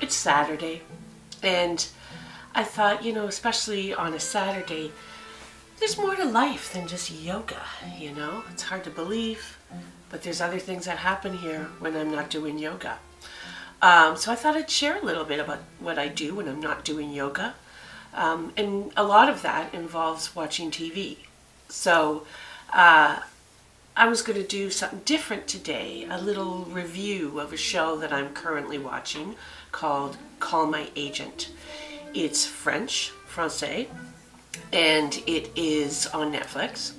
It's Saturday, and I thought, especially on a Saturday, there's more to life than just yoga, It's hard to believe, but there's other things that happen here when I'm not doing yoga. So I thought I'd share a little bit about what I do when I'm not doing yoga. And a lot of that involves watching TV. So I was going to do something different today, a little review of a show that I'm currently watching called Call My Agent. It's French, Francais, and it is on Netflix.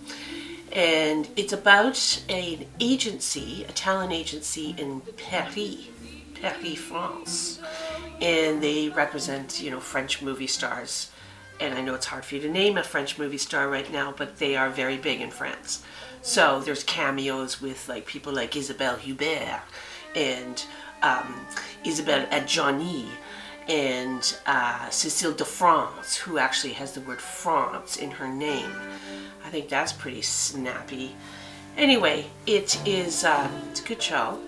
And it's about an agency, a talent agency in Paris, France. And they represent, French movie stars. And I know it's hard for you to name a French movie star right now, but they are very big in France. So there's cameos with people like Isabelle Huppert and Isabelle Adjani and Cécile de France, who actually has the word France in her name. I think that's pretty snappy. Anyway, it's a good show.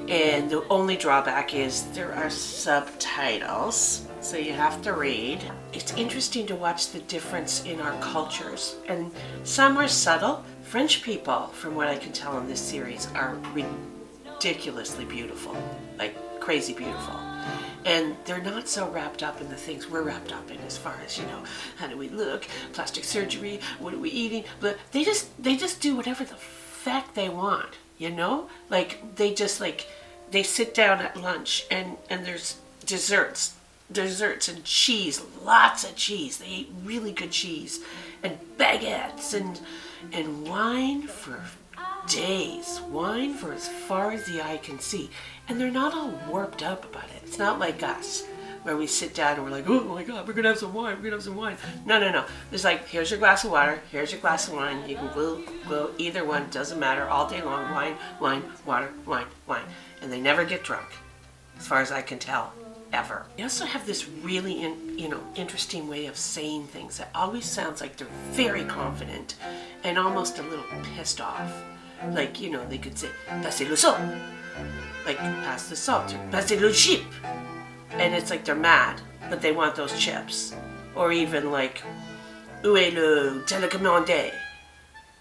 And the only drawback is there are subtitles, so you have to read. It's interesting to watch the difference in our cultures, and some are subtle. French people, from what I can tell in this series, are ridiculously beautiful, like crazy beautiful. And they're not so wrapped up in the things we're wrapped up in as far as, how do we look, plastic surgery, what are we eating, but they just do whatever the fact they want. They sit down at lunch and there's desserts and cheese, lots of cheese. They eat really good cheese and baguettes and wine for days, wine for as far as the eye can see. And they're not all warped up about it. It's not like us, where we sit down and we're like, oh my God, we're gonna have some wine, No. There's here's your glass of water, here's your glass of wine. You can glue either one, doesn't matter, all day long. Wine, water, wine. And they never get drunk, as far as I can tell, ever. They also have this really, interesting way of saying things that always sounds like they're very confident and almost a little pissed off. They could say, passez le salt, pass the salt, or passez le chip. And it's they're mad, but they want those chips. Or even où est le télécommandé,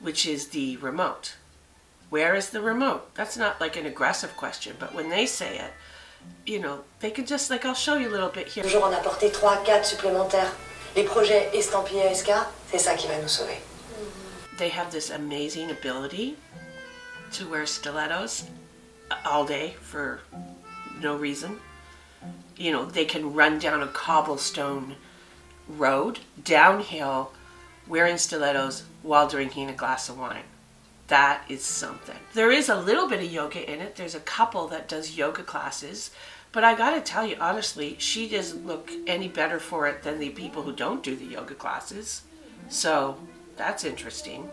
which is the remote. Where is the remote? That's not an aggressive question, but when they say it, they can just, I'll show you a little bit here. Toujours en apporter 3-4 supplémentaires. Les projets estampillés SK, c'est ça qui va nous sauver. They have this amazing ability to wear stilettos all day for no reason. They can run down a cobblestone road, downhill, wearing stilettos while drinking a glass of wine. That is something. There is a little bit of yoga in it. There's a couple that does yoga classes. But I gotta tell you, honestly, she doesn't look any better for it than the people who don't do the yoga classes. So that's interesting.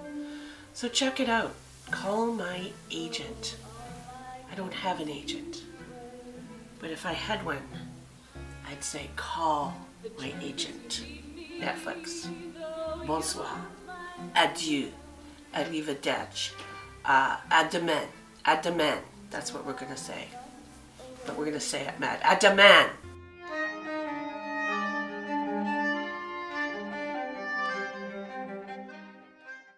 So check it out. Call My Agent. I don't have an agent. But if I had one, I'd say call my agent. Netflix. Bonsoir. Adieu. Arrivederci. À demain. À demain. That's what we're going to say. But we're going to say it mad. À demain.